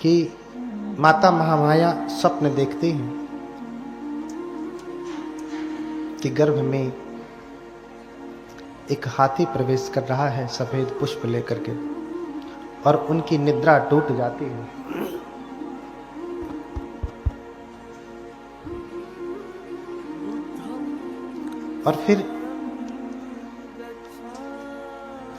कि माता महामाया स्वप्न देखती हैं कि गर्भ में एक हाथी प्रवेश कर रहा है सफेद पुष्प लेकर के, और उनकी निद्रा टूट जाती है। और फिर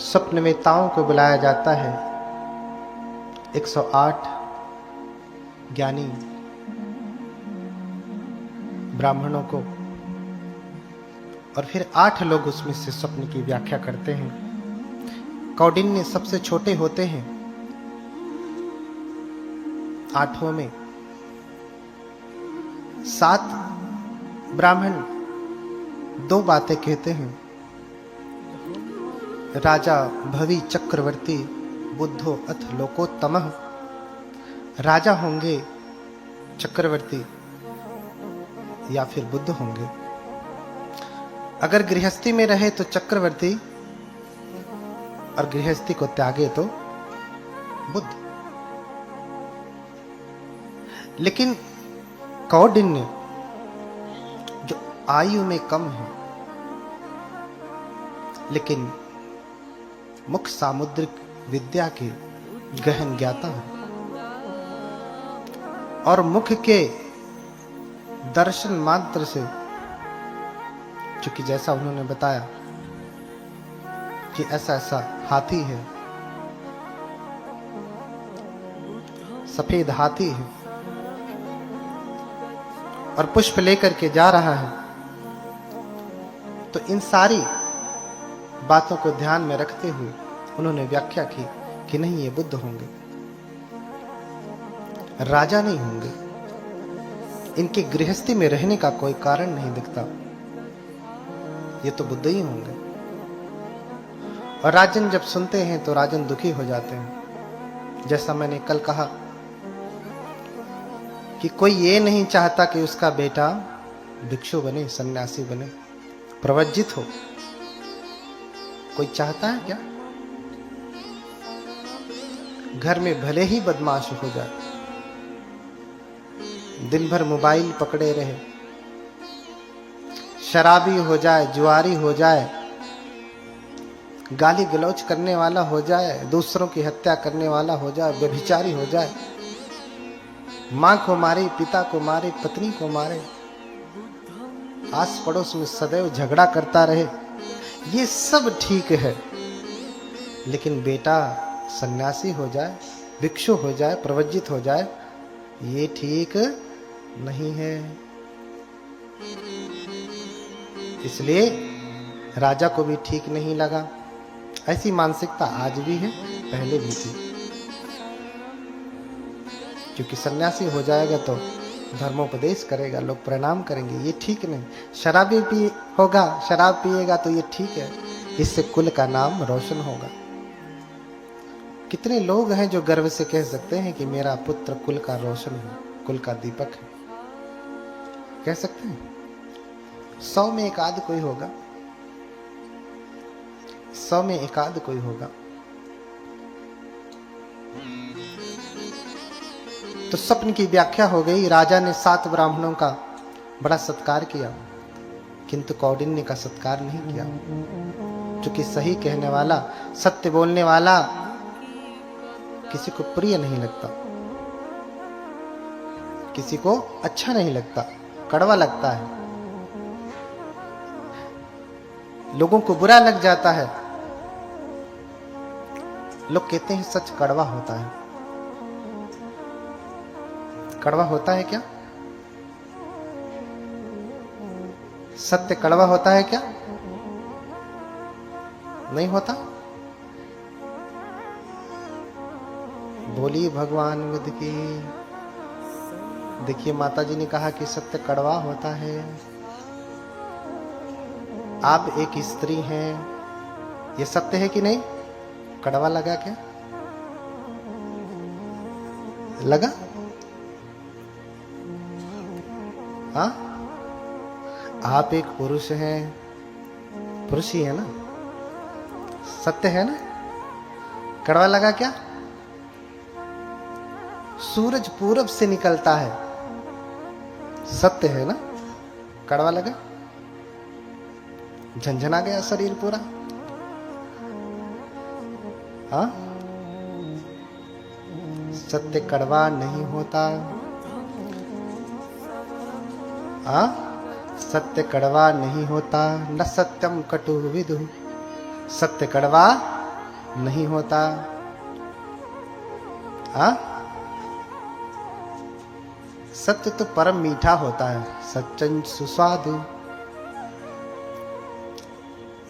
स्वप्न में ताओं को बुलाया जाता है, 108 ज्ञानी ब्राह्मणों को, और फिर 8 लोग उसमें से स्वप्न की व्याख्या करते हैं। कौंडिन्य सबसे छोटे होते हैं 8 में। 7 ब्राह्मण 2 बातें कहते हैं। राजा भवि चक्रवर्ती बुद्धो अथ लोकोत्तमः। राजा होंगे चक्रवर्ती या फिर बुद्ध होंगे। अगर गृहस्थी में रहे तो चक्रवर्ती, और गृहस्थी को त्यागे तो बुद्ध। लेकिन कौंडिन्य जो आयु में कम है लेकिन मुख सामुद्रिक विद्या के गहन ज्ञाता है, और मुख के दर्शन मात्र से, क्योंकि जैसा उन्होंने बताया कि ऐसा ऐसा हाथी है, सफेद हाथी है और पुष्प लेकर के जा रहा है, तो इन सारी बातों को ध्यान में रखते हुए उन्होंने व्याख्या की कि नहीं, ये बुद्ध होंगे, राजा नहीं होंगे। इनके गृहस्थी में रहने का कोई कारण नहीं दिखता, ये तो बुद्ध ही होंगे। और राजन जब सुनते हैं तो राजन दुखी हो जाते हैं। जैसा मैंने कल कहा कि कोई ये नहीं चाहता कि उसका बेटा भिक्षु बने, सन्यासी बने, प्रवज्जित हो। कोई चाहता है क्या? घर में भले ही बदमाश हो जाए, दिन भर मोबाइल पकड़े रहे, शराबी हो जाए, जुआरी हो जाए, गाली गलौज करने वाला हो जाए, दूसरों की हत्या करने वाला हो जाए, व्यभिचारी हो जाए, मां को मारे, पिता को मारे, पत्नी को मारे, आस पड़ोस में सदैव झगड़ा करता रहे, ये सब ठीक है। लेकिन बेटा सन्यासी हो जाए, भिक्षु हो जाए, प्रवज्जित हो जाए, ये ठीक नहीं है। इसलिए राजा को भी ठीक नहीं लगा। ऐसी मानसिकता आज भी है, पहले भी थी। क्योंकि सन्यासी हो जाएगा तो धर्मोपदेश करेगा, लोग प्रणाम करेंगे, ये ठीक नहीं। शराबी भी होगा, शराब पिएगा तो ये ठीक है, इससे कुल का नाम रोशन होगा। कितने लोग हैं जो गर्व से कह सकते हैं कि मेरा पुत्र कुल का रोशन है, कुल का दीपक है, कह सकते हैं। 100 में एक आध कोई होगा, 100 में एक आध कोई होगा। तो स्वप्न की व्याख्या हो गई। राजा ने 7 ब्राह्मणों का बड़ा सत्कार किया, किंतु कौंडिन्य का सत्कार नहीं किया, क्योंकि सही कहने वाला, सत्य बोलने वाला किसी को प्रिय नहीं लगता, किसी को अच्छा नहीं लगता, कड़वा लगता है, लोगों को बुरा लग जाता है। लोग कहते हैं सच कड़वा होता है। कड़वा होता है क्या? सत्य कड़वा होता है क्या? नहीं होता। बोली भगवान बुद्ध की। देखिए, माता जी ने कहा कि सत्य कड़वा होता है। आप एक स्त्री हैं, ये सत्य है कि नहीं? कड़वा लगा क्या? लगा? हाँ, आप एक पुरुष हैं, पुरुष ही है ना, सत्य है ना? कड़वा लगा क्या? सूरज पूरब से निकलता है। सत्य है ना? कड़वा लगा? झंझना गया शरीर पूरा? हाँ? सत्य कड़वा नहीं होता। हाँ? सत्य कड़वा नहीं होता। न सत्यम कटु विदु। सत्य कड़वा नहीं होता। हाँ? सत्य तो परम मीठा होता है। सच्चन सुस्वादु।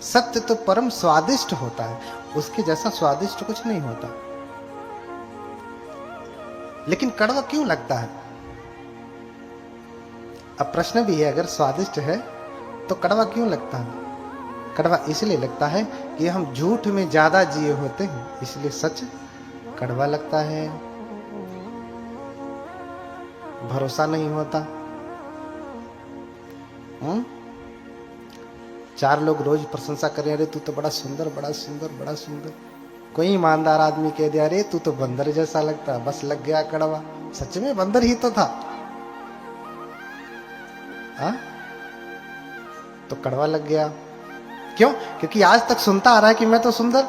सत्य तो परम स्वादिष्ट होता है। उसके जैसा स्वादिष्ट कुछ नहीं होता। लेकिन कड़वा क्यों लगता है? अब प्रश्न भी है, अगर स्वादिष्ट है तो कड़वा क्यों लगता है? कड़वा इसलिए लगता है कि हम झूठ में ज्यादा जिए होते हैं, इसलिए सच कड़वा लगता है। भरोसा नहीं होता। चार लोग रोज प्रशंसा करें, अरे तू तो बड़ा सुंदर, बड़ा सुंदर, बड़ा सुंदर। कोई ईमानदार आदमी कह दिया, अरे तू तो बंदर जैसा लगता, बस लग गया कड़वा। सच में बंदर ही तो था। तो कड़वा लग गया। क्यों? क्योंकि आज तक सुनता आ रहा है कि मैं तो सुंदर,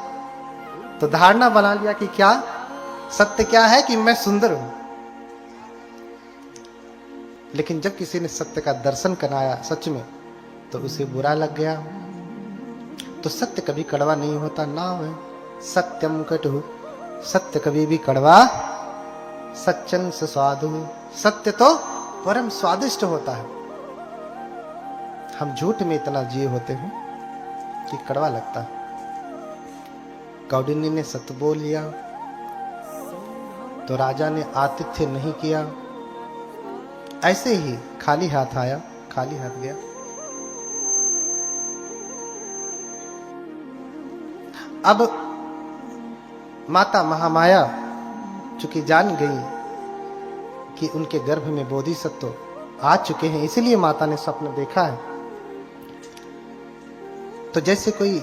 तो धारणा बना लिया कि क्या सत्य क्या है कि मैं सुंदर हूं। लेकिन जब किसी ने सत्य का दर्शन कराया सच में, तो उसे बुरा लग गया। तो सत्य कभी कड़वा नहीं होता ना है। सत्यम कटु। सत्य कभी भी कड़वा। सच्चन सुस्वादु। सत्य तो परम स्वादिष्ट होता है। हम झूठ में इतना जिए होते हैं कि कड़वा लगता है। कौंडिन्य ने सत्य बोल लिया तो राजा ने आतिथ्य नहीं किया। ऐसे ही खाली हाथ आया, खाली हाथ गया। अब माता महामाया चूंकि जान गई कि उनके गर्भ में बोधिसत्व आ चुके हैं, इसलिए माता ने स्वप्न देखा है। तो जैसे कोई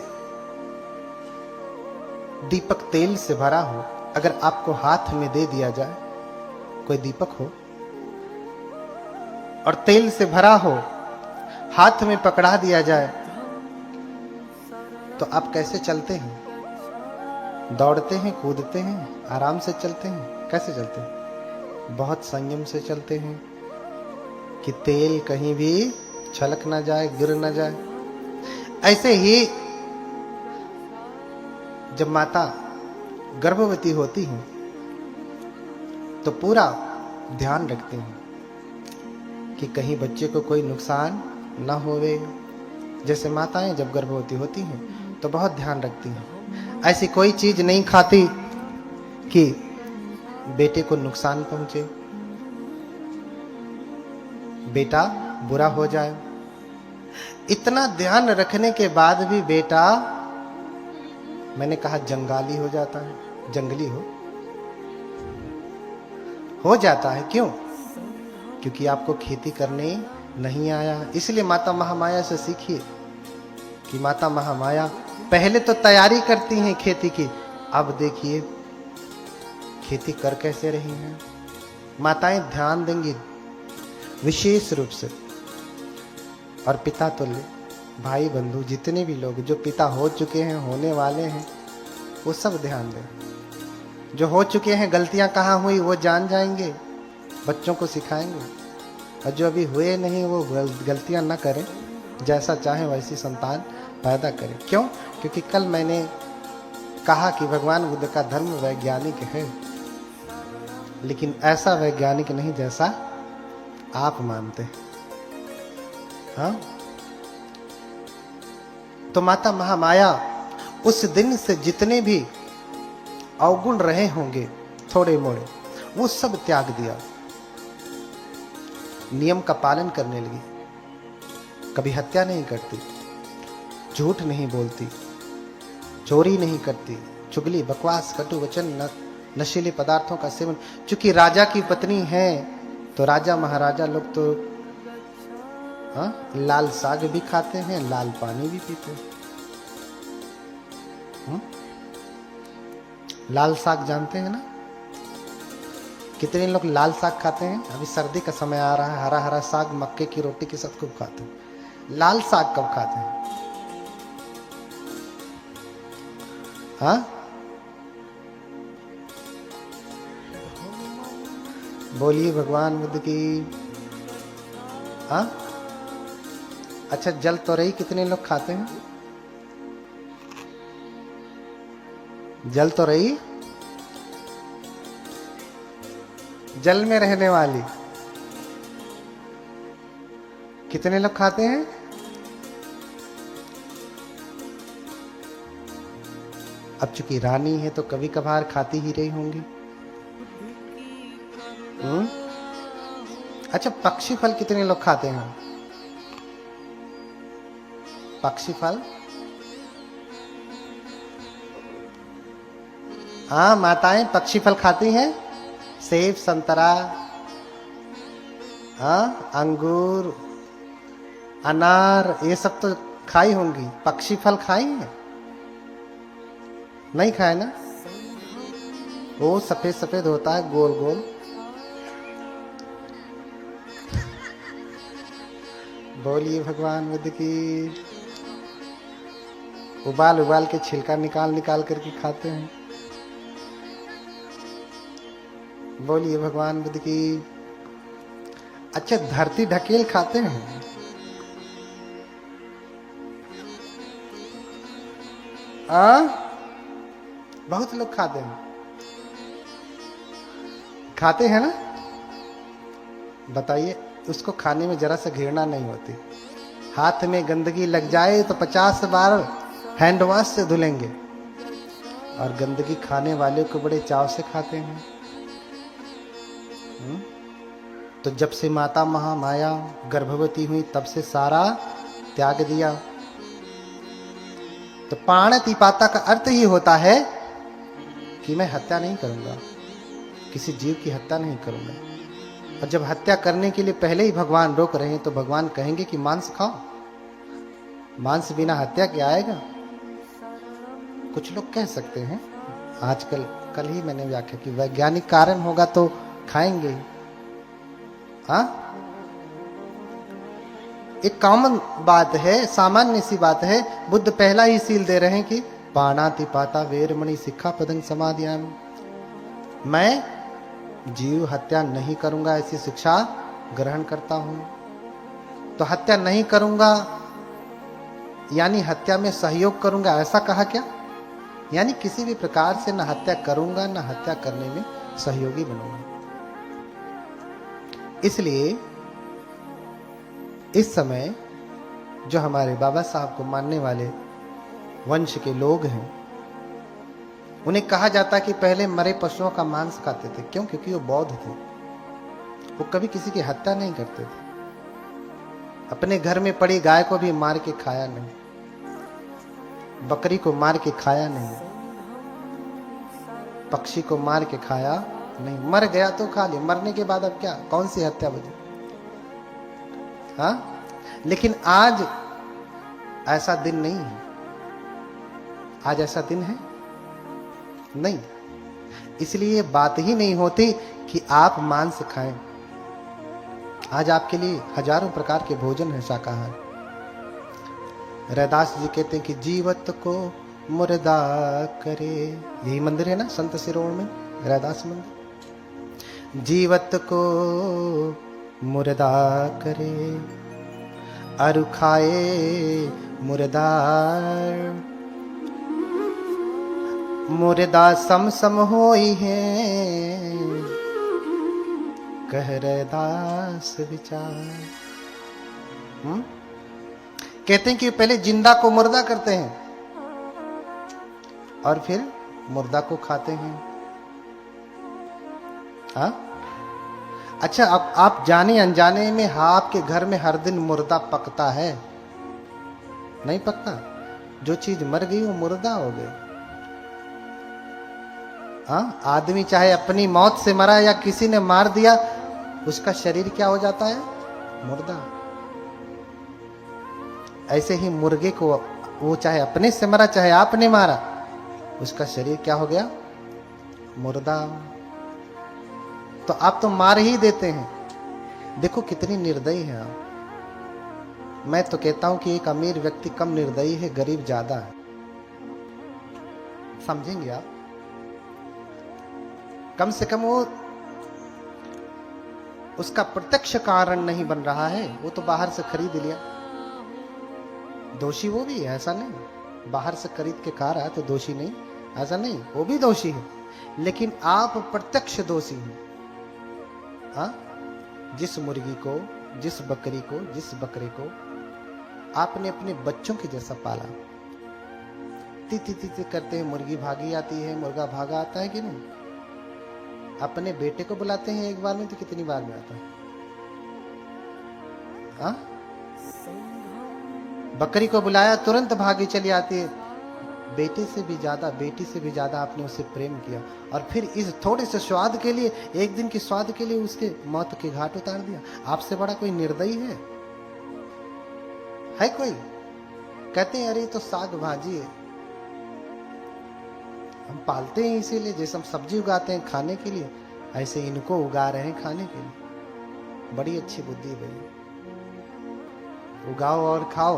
दीपक तेल से भरा हो, अगर आपको हाथ में दे दिया जाए, कोई दीपक हो और तेल से भरा हो, हाथ में पकड़ा दिया जाए, तो आप कैसे चलते हैं? दौड़ते हैं, कूदते हैं, आराम से चलते हैं? कैसे चलते हैं? बहुत संयम से चलते हैं कि तेल कहीं भी छलक ना जाए, गिर ना जाए। ऐसे ही जब माता गर्भवती होती हैं तो पूरा ध्यान रखते हैं कि कहीं बच्चे को कोई नुकसान ना होवे। जैसे माताएं जब गर्भवती होती हैं तो बहुत ध्यान रखती हैं, ऐसी कोई चीज नहीं खाती कि बेटे को नुकसान पहुंचे, बेटा बुरा हो जाए। इतना ध्यान रखने के बाद भी बेटा, मैंने कहा जंगाली हो जाता है, जंगली हो जाता है। क्यों? क्योंकि आपको खेती करने नहीं आया। इसलिए माता महामाया से सीखिए कि माता महामाया पहले तो तैयारी करती हैं खेती की, अब देखिए खेती कर कैसे रही हैं। माताएं ध्यान देंगी विशेष रूप से। और पिता तुल्य भाई बंधु जितने भी लोग जो पिता हो चुके हैं, होने वाले हैं, वो सब ध्यान दें। जो हो चुके हैं, गलतियां कहाँ हुई वो जान जाएंगे, बच्चों को सिखाएंगे। और जो अभी हुए नहीं वो गलतियां ना करें, जैसा चाहे वैसी संतान पैदा करें। क्यों? क्योंकि कल मैंने कहा कि भगवान बुद्ध का धर्म वैज्ञानिक है, लेकिन ऐसा वैज्ञानिक नहीं जैसा आप मानते हैं। हाँ? तो माता महामाया उस दिन से जितने भी अवगुण रहे होंगे थोड़े मोड़े, वो सब त्याग दिया, नियम का पालन करने लगी। कभी हत्या नहीं करती, झूठ नहीं बोलती, चोरी नहीं करती, चुगली, बकवास, कटु वचन, नशीले पदार्थों का सेवन। चूंकि राजा की पत्नी है तो राजा महाराजा लोग तो लाल साग भी खाते हैं, लाल पानी भी पीते हैं। लाल साग जानते हैं ना? कितने लोग लाल साग खाते हैं? अभी सर्दी का समय आ रहा है, हरा हरा साग मक्के की रोटी के साथ खूब खाते हैं। लाल साग कब खाते हैं? हाँ, बोलिए भगवान बुद्ध की। हाँ, अच्छा, जल तोरई कितने लोग खाते हैं? जल तोरई, जल में रहने वाली, कितने लोग खाते हैं? अब चूंकि रानी है तो कभी कभार खाती ही रही होंगी। अच्छा, पक्षी फल कितने लोग खाते हैं? पक्षी फल, हाँ, माताएं पक्षी फल खाती हैं। सेब, संतरा, हाँ, अंगूर, अनार, ये सब तो खाई होंगी। पक्षी फल खाई है? नहीं खाए ना? वो सफेद सफेद होता है, गोल गोल। बोलिए भगवान बुद्ध की। उबाल उबाल के छिलका निकाल निकाल करके खाते हैं। बोलिए भगवान बुद्ध की। अच्छा, धरती ढकेल खाते हैं? बहुत लोग खाते हैं। खाते हैं ना? बताइए, उसको खाने में जरा सा घृणा नहीं होती। हाथ में गंदगी लग जाए तो 50 बार हैंड वॉश से धुलेंगे, और गंदगी खाने वाले को बड़े चाव से खाते हैं। तो जब से माता महामाया गर्भवती हुई तब से सारा त्याग दिया। तो प्राणतिपाता का अर्थ ही होता है कि मैं हत्या नहीं करूंगा, किसी जीव की हत्या नहीं करूंगा। और जब हत्या करने के लिए पहले ही भगवान रोक रहे हैं तो भगवान कहेंगे कि मांस खाओ, मांस बिना हत्या के आएगा? कुछ लोग कह सकते हैं आजकल, कल ही मैंने व्याख्या की, वैज्ञानिक कारण होगा तो खाएंगे। हाँ, एक कॉमन बात है, सामान्य सी बात है। बुद्ध पहला ही सील दे रहे हैं कि पाणातिपाता वेरमणि सिक्खापदं समादियामि, मैं जीव हत्या नहीं करूंगा, ऐसी शिक्षा ग्रहण करता हूं। तो हत्या नहीं करूंगा यानी हत्या में सहयोग करूंगा, ऐसा कहा क्या? यानी किसी भी प्रकार से न हत्या करूंगा न हत्या करने में सहयोगी बनूंगा। इसलिए इस समय जो हमारे बाबा साहब को मानने वाले वंश के लोग हैं, उन्हें कहा जाता कि पहले मरे पशुओं का मांस खाते थे। क्यों? क्योंकि वो बौद्ध थे, वो कभी किसी की हत्या नहीं करते थे। अपने घर में पड़ी गाय को भी मार के खाया नहीं, बकरी को मार के खाया नहीं, पक्षी को मार के खाया नहीं। मर गया तो खा लिया, मरने के बाद अब क्या, कौन सी हत्या बची? हाँ, लेकिन आज ऐसा दिन नहीं है। आज ऐसा दिन है नहीं, इसलिए बात ही नहीं होती कि आप मांस खाएं। आज आपके लिए हजारों प्रकार के भोजन है शाकाहार। रैदास जी कहते हैं कि जीवत को मुर्दा करे, यही मंदिर है ना संत सिरोड़ में, रैदास मंदिर। जीवत को मुर्दा करे अरु खाए मुर्दार, मुर्दा सम सम होई है कह रैदास विचार। कहते हैं कि पहले जिंदा को मुर्दा करते हैं और फिर मुर्दा को खाते हैं। हाँ, अच्छा, अब आप जाने अनजाने में आपके घर में हर दिन मुर्दा पकता है? नहीं पकता। जो चीज मर गई वो मुर्दा हो गई। हाँ, आदमी चाहे अपनी मौत से मरा या किसी ने मार दिया, उसका शरीर क्या हो जाता है? मुर्दा। ऐसे ही मुर्गे को, वो चाहे अपने से मरा चाहे आपने मारा, उसका शरीर क्या हो गया? मुर्दा। तो आप तो मार ही देते हैं। देखो कितनी निर्दयी है आप। मैं तो कहता हूं कि एक अमीर व्यक्ति कम निर्दयी है, गरीब ज्यादा है। समझेंगे आप? कम से कम वो उसका प्रत्यक्ष कारण नहीं बन रहा है, वो तो बाहर से खरीद लिया। दोषी वो भी है, ऐसा नहीं बाहर से खरीद के खा रहा है तो दोषी नहीं, ऐसा नहीं, वो भी दोषी है। लेकिन आप प्रत्यक्ष दोषी हैं। जिस मुर्गी को, जिस बकरी को, जिस बकरे को आपने अपने बच्चों के जैसा पाला, ती ती ती ती करते हैं, मुर्गी भागी आती है, मुर्गा भागा आता है कि नहीं? अपने बेटे को बुलाते हैं एक बार में तो कितनी बार में आता है? बकरी को बुलाया तुरंत भागी चली आती है। बेटे से भी ज्यादा, बेटी से भी ज्यादा आपने उसे प्रेम किया, और फिर इस थोड़े से स्वाद के लिए, एक दिन के स्वाद के लिए उसके मौत के घाट उतार दिया। आपसे बड़ा कोई निर्दयी है कोई? कहते हैं अरे तो साग भाजी है, हम पालते हैं इसीलिए, जैसे हम सब्जी उगाते हैं खाने के लिए, ऐसे इनको उगा रहे हैं खाने के लिए। बड़ी अच्छी बुद्धि है भैया, उगाओ और खाओ।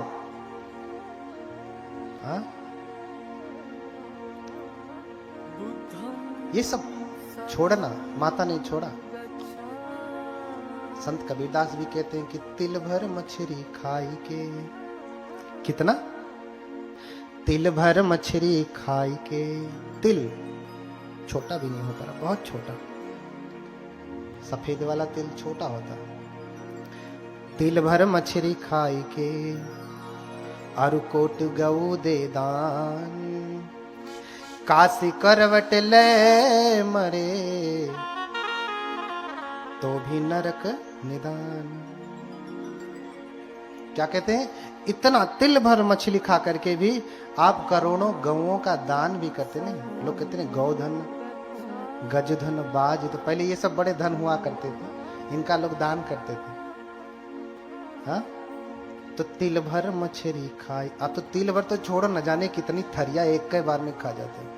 ये सब छोड़ना माता ने छोड़ा। संत कबीरदास भी कहते हैं कि तिल भर मछली खाई के, कितना? तिल भर मछली खाई के। तिल छोटा भी नहीं होता, बहुत छोटा, सफेद वाला तिल छोटा होता। तिल भर मछली खाई के, अरु कोट गऊ दे दान, काशी करवट ले मरे, तो भी नरक निदान। क्या कहते हैं? इतना तिल भर मछली खा करके भी आप करोड़ों गौओं का दान भी करते नहीं। लोग कहते हैं गौधन, गजधन, बाज, तो पहले ये सब बड़े धन हुआ करते थे, इनका लोग दान करते थे। तो तिल भर मछली खाई, अब तो तिल भर तो छोड़ो, न जाने कितनी थरिया एक के बार में खा जाते हैं।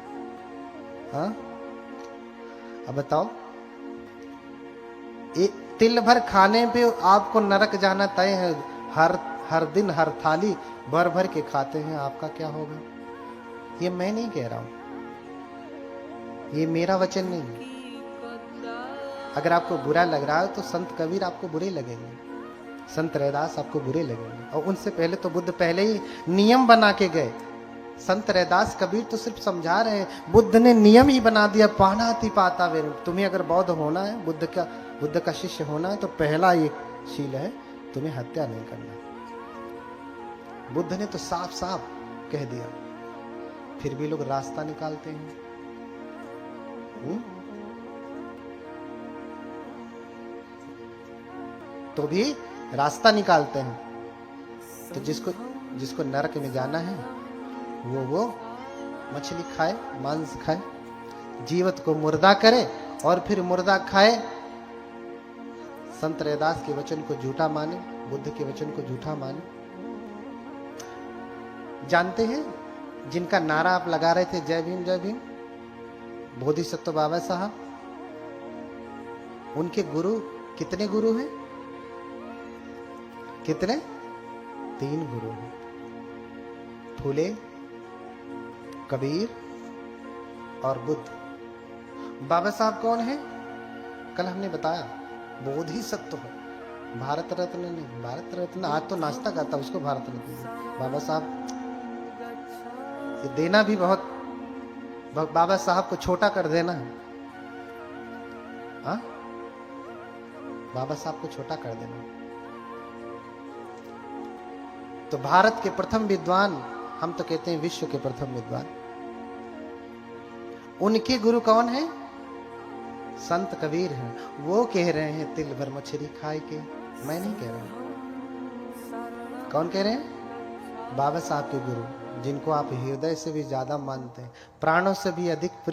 अब बताओ, तिल भर खाने पे आपको नरक जाना तय है। हर दिन हर थाली भर भर के खाते हैं, आपका क्या होगा? ये मैं नहीं कह रहा हूं, ये मेरा वचन नहीं है। अगर आपको बुरा लग रहा है तो संत कबीर आपको बुरे लगेंगे, संत रैदास आपको बुरे लगेंगे, और उनसे पहले तो बुद्ध पहले ही नियम बना के गए। संत रैदास कबीर तो सिर्फ समझा रहे हैं, बुद्ध ने नियम ही बना दिया। पाणाति पाता वेर, तुम्हें अगर बौद्ध होना है, बुद्ध का शिष्य होना है, तो पहला ये शील है, तुम्हें हत्या नहीं करना। बुद्ध ने तो साफ साफ कह दिया, फिर भी लोग रास्ता निकालते हैं। तो भी रास्ता निकालते हैं। तो जिसको नरक में जाना है वो मछली खाए, मांस खाए, जीवित को मुर्दा करे और फिर मुर्दा खाए। संत रैदास के वचन को झूठा माने, बुद्ध के वचन को झूठा माने। जानते हैं जिनका नारा आप लगा रहे थे, जय भीम जय भीम, बोधिसत्व बाबा साहब, उनके गुरु कितने गुरु हैं? कितने? 3 गुरु हैं, फूले, कबीर और बुद्ध। बाबा साहब कौन है? कल हमने बताया, बोधिसत्व है, भारत रत्न नहीं। भारत रत्न आज तो नाश्ता करता, उसको भारत रत्न। बाबा साहब ये देना भी बहुत, बाबा साहब को छोटा कर देना है। बाबा साहब को छोटा कर देना। तो भारत के प्रथम विद्वान, हम तो कहते हैं विश्व के प्रथम विद्वान, उनके गुरु कौन है? संत कबीर हैं। वो कह रहे हैं तिल भर मछली खाए के, मैं नहीं कह रहा हूं। कौन कह रहे हैं? बाबा साहब के गुरु, जिनको आप हृदय से भी ज्यादा मानते हैं, प्राणों से भी अधिक प्रिय।